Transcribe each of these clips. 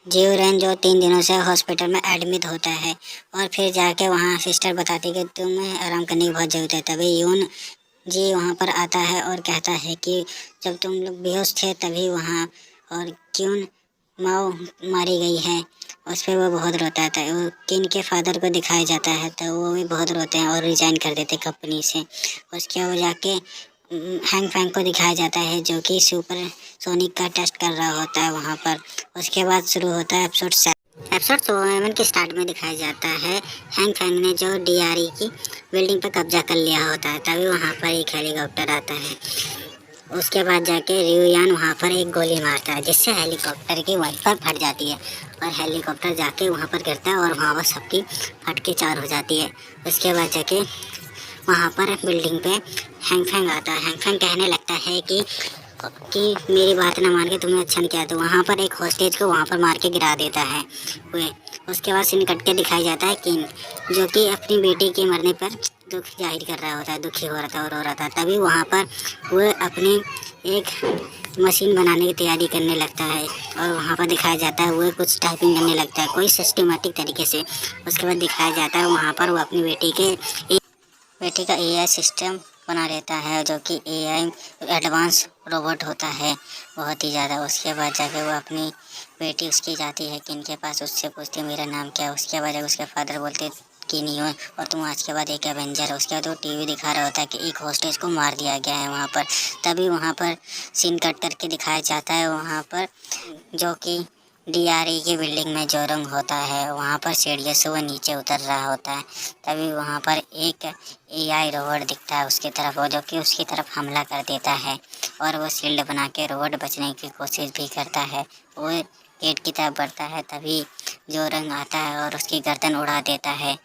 जीवरन जो 3 दिनों से हॉस्पिटल में एडमिट होता है और फिर जाके वहाँ सिस्टर बताती कि तुम्हें आराम करने की बहुत ज़रूरत है। तभी यून जी वहाँ पर आता है और कहता है कि जब तुम लोग बेहोश थे तभी वहाँ और क्यों माओ मारी गई है। उस पर वो बहुत रोता था। वो किन के फादर को दिखाया जाता है तो वो भी बहुत रोते हैं और रिजाइन कर देते कंपनी से। उसके वो जाके हैंग फैंग को दिखाया जाता है जो कि सुपर सोनिक का टेस्ट कर रहा होता है वहाँ पर। उसके बाद शुरू होता है एपिसोड 7 के स्टार्ट में दिखाया जाता है हैंग फैंग ने जो डीआरई की बिल्डिंग पर कब्जा कर लिया होता है। तभी वहाँ पर एक हेलीकॉप्टर आता है। उसके बाद जाके रियोयान वहाँ पर एक गोली मारता है जिससे हेलीकॉप्टर की वाइपर फट जाती है और हेलीकॉप्टर जाके वहाँ पर गिरता है और वहाँ पर सबकी फट के चार हो जाती है। उसके बाद जाके वहाँ पर बिल्डिंग पे हैंग फैंग आता है। हैंग फैंग कहने लगता है कि मेरी बात ना मान के तुमने अच्छा नहीं किया। तो वहाँ पर एक हॉस्टेज को वहाँ पर मार के गिरा देता है वे। उसके बाद सीन कट के दिखाई जाता है किन जो कि अपनी बेटी के मरने पर दुख जाहिर कर रहा होता है, दुखी हो रहा था और रो रहा था। तभी वहाँ पर वह अपनी एक मशीन बनाने की तैयारी करने लगता है और वहाँ पर दिखाया जाता है वह कुछ टाइपिंग करने लगता है कोई सिस्टमेटिक तरीके से। उसके बाद दिखाया जाता है वहाँ पर वो अपनी बेटी का एआई सिस्टम बना लेता है जो कि एआई एडवांस रोबोट होता है बहुत ही ज़्यादा। उसके बाद जाके वो अपनी बेटी उसकी जाती है किन के पास, उससे पूछती है मेरा नाम क्या है। उसके बाद उसके फादर बोलते कि नहीं हो और तुम आज के बाद एक एवेंजर है। उसके बाद वो टीवी दिखा रहा होता है कि एक हॉस्टेज को मार दिया गया है वहाँ पर। तभी वहाँ पर सीन कट करके दिखाया जाता है वहाँ पर जो कि डीआरई की बिल्डिंग में जो रंग होता है वहाँ पर सीढ़ियों से वो नीचे उतर रहा होता है। तभी वहाँ पर एक एआई रोबोट दिखता है उसकी तरफ वो जो कि उसकी तरफ हमला कर देता है और वो शील्ड बना के रोबोट बचने की कोशिश भी करता है। वो गेट की तरफ बढ़ता है तभी जो रंग आता है और उसकी गर्दन उड़ा देता है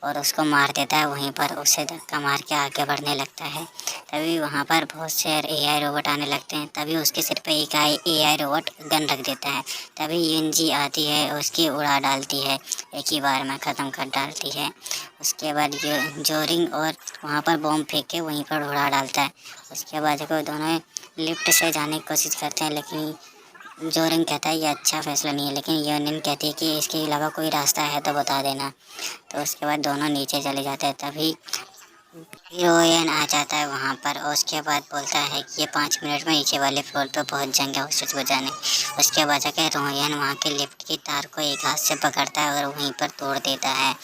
और उसको मार देता है। वहीं पर उसे धक्का मार के आगे बढ़ने लगता है। तभी वहाँ पर बहुत से एआई रोबोट आने लगते हैं। तभी उसके सिर पे एक एआई रोबोट गन रख देता है। तभी यूनजी आती है उसकी उड़ा डालती है, एक ही बार में ख़त्म कर डालती है। उसके बाद जोरिंग और वहाँ पर बॉम्ब फेंक के वहीं पर उड़ा डालता है। उसके बाद वो दोनों लिफ्ट से जाने की कोशिश करते हैं लेकिन जोरिंग कहता है ये अच्छा फैसला नहीं है। लेकिन यूनियन कहती है कि इसके अलावा कोई रास्ता है तो बता देना। तो उसके बाद दोनों नीचे चले जाते हैं। तभी हीरोइन आ जाता है वहाँ पर और उसके बाद बोलता है कि ये 5 मिनट में नीचे वाले फ्लोर पर पहुँच जाएंगे हॉस्टेज बजाने। उसके बाद जाकर रोयन वहाँ के लिफ्ट की तार को एक हाथ से पकड़ता है और वहीं पर तोड़ देता है।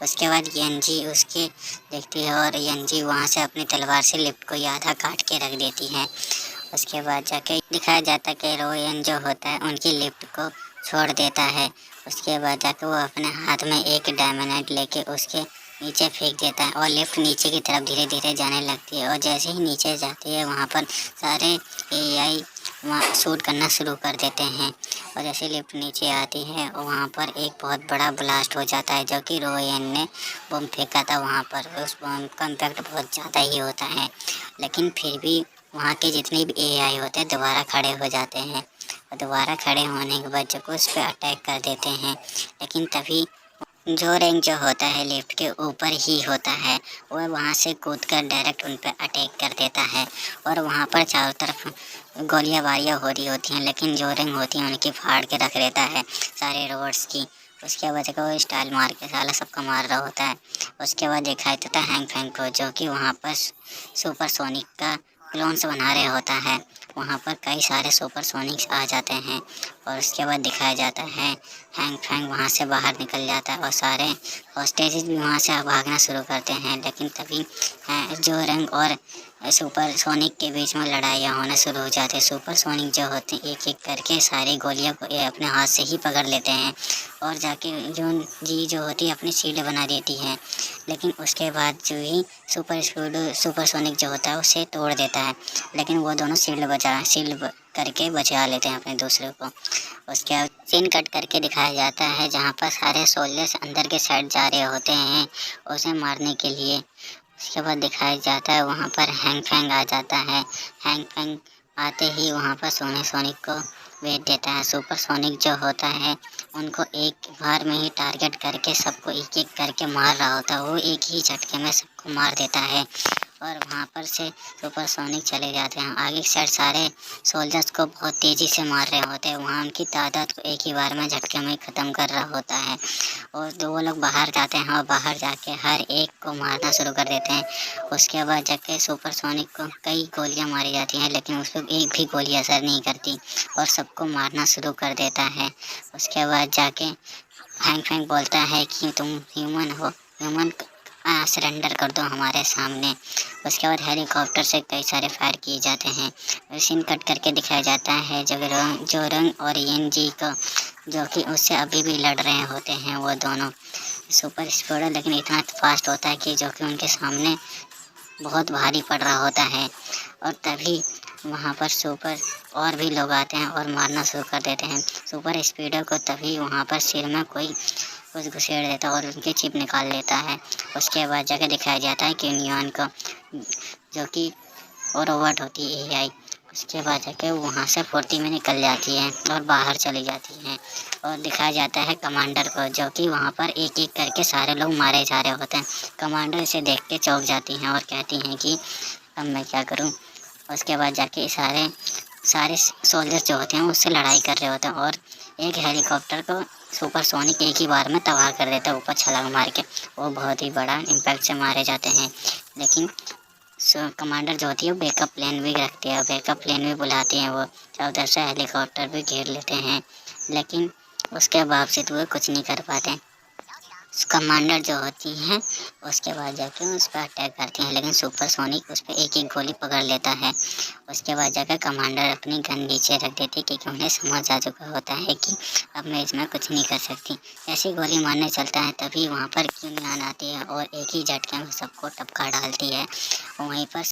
उसके बाद यंजी उसके देखती है और यंजी वहाँ से अपनी तलवार से लिफ्ट को आधा काट के रख देती है। उसके बाद जाके दिखाया जाता है कि रोयन जो होता है उनकी लिफ्ट को छोड़ देता है। उसके बाद जाके वो अपने हाथ में एक डायमंड लेके उसके नीचे फेंक देता है और लिफ्ट नीचे की तरफ धीरे धीरे जाने लगती है। और जैसे ही नीचे जाती है वहाँ पर सारे एआई वहाँ शूट करना शुरू कर देते हैं। और जैसे लिफ्ट नीचे आती है और वहाँ पर एक बहुत बड़ा ब्लास्ट हो जाता है जो कि रोयन ने बम फेंका था वहाँ पर। उस बम का इम्पैक्ट बहुत ज़्यादा ही होता है लेकिन फिर भी वहाँ के जितने भी एआई होते हैं दोबारा खड़े हो जाते हैं और दोबारा खड़े होने के बाद जो उस पर अटैक कर देते हैं। लेकिन तभी जो रैंक जो होता है लिफ्ट के ऊपर ही होता है वह वहाँ से कूद कर डायरेक्ट उन पर अटैक कर देता है और वहाँ पर चारों तरफ गोलियां बारियाँ हो रही होती हैं लेकिन जो रैंक होती हैं उनकी फाड़ के रख देता है सारे रोबोट्स की। उसके बाद वो स्टाइल मार के साला सबको मार रहा होता है। उसके बाद दिखाई देता है हैंग फैंग को जो कि वहाँ पर सुपर सोनिक का क्लोन्स बना रहे होता है। वहाँ पर कई सारे सुपर सोनिक्स आ जाते हैं और उसके बाद दिखाया जाता है हैंग फैंग वहाँ से बाहर निकल जाता है और सारे हॉस्टेजेस भी वहाँ से भागना शुरू करते हैं। लेकिन तभी जो रंग और सुपर सोनिक के बीच में लड़ाइयाँ होना शुरू हो जाती है। सुपर सोनिक जो होते हैं एक एक करके सारी गोलियों को ये अपने हाथ से ही पकड़ लेते हैं और जाके जो जी जो होती है अपनी शील्ड बना देती है। लेकिन उसके बाद जो ही सुपर सोनिक जो होता है उसे तोड़ देता है लेकिन वो दोनों शील्ड करके बचा लेते हैं अपने दूसरे को। उसके बाद सीन कट करके दिखाया जाता है जहाँ पर सारे सोल्जर्स अंदर के साइड जा रहे होते हैं उसे मारने के लिए। उसके बाद दिखाया जाता है वहाँ पर हैंग फैंग आ जाता है। हैंग फैंग आते ही वहाँ पर सोनिक को भेज देता है। सुपर सोनिक जो होता है उनको एक बार में ही टारगेट करके सबको एक एक करके मार रहा होता है। वो एक ही झटके में सबको मार देता है और वहाँ पर से सुपरसोनिक चले जाते हैं। आगे के साइड सारे सोल्जर्स को बहुत तेज़ी से मार रहे होते हैं। वहाँ उनकी तादाद को एक ही बार में झटके में ख़त्म कर रहा होता है। और तो वो लोग बाहर जाते हैं और बाहर जाके हर एक को मारना शुरू कर देते हैं। उसके बाद जाके सुपरसोनिक को कई गोलियां मारी जाती हैं, लेकिन उस पर एक भी गोली असर नहीं करती और सबको मारना शुरू कर देता है। उसके बाद जाके फैंग फैंग बोलता है कि तुम ह्यूमन हो, ह्यूमन सरेंडर कर दो हमारे सामने। उसके बाद हेलीकॉप्टर से कई सारे फायर किए जाते हैं। सीन कट करके दिखाया जाता है जोरंग और येन जी को, जो कि उससे अभी भी लड़ रहे होते हैं। वो दोनों सुपर स्पीडर लेकिन इतना फास्ट होता है कि जो कि उनके सामने बहुत भारी पड़ रहा होता है। और तभी वहाँ पर सुपर और भी लोग आते हैं और मारना शुरू कर देते हैं। सुपर स्पीडर को तभी वहाँ पर सिर में कोई कुछ घुसेड़ देता है और उनकी चिप निकाल लेता है। उसके बाद जाके दिखाया जाता है कि न्यूयॉन को, जो कि रोबोट होती है एआई, उसके बाद जाके वहाँ से फुर्ती में निकल जाती है और बाहर चली जाती है। और दिखाया जाता है कमांडर को, जो कि वहाँ पर एक एक करके सारे लोग मारे जा रहे होते हैं। कमांडर इसे देख के चौंक जाती हैं और कहती हैं कि अब मैं क्या करूँ। उसके बाद जाके सारे सारे सोल्जर जो होते हैं उससे लड़ाई कर रहे होते हैं और एक हेलीकॉप्टर को सुपरसोनिक एक ही बार में तबाह कर देता है ऊपर छलांग मार के। वो बहुत ही बड़ा इम्पैक्ट से मारे जाते हैं। लेकिन कमांडर जो होती है वो बैकअप प्लान भी रखती है, बैकअप प्लान भी बुलाती हैं। वो उधर से हेलीकॉप्टर भी घेर लेते हैं, लेकिन उसके बावजूद वो कुछ नहीं कर पाते। कमांडर जो होती हैं उसके बाद जाके उस पर अटैक करती हैं, लेकिन सुपरसोनिक उस पर एक एक गोली पकड़ लेता है। उसके बाद जाकर कमांडर अपनी गन नीचे रख देती है, क्योंकि उन्हें समझ आ चुका होता है कि अब मैं इसमें कुछ नहीं कर सकती। ऐसी गोली मारने चलता है तभी वहाँ पर क्यूनियन आती है और एक ही झटके में सबको टपका डालती है। वहीं पर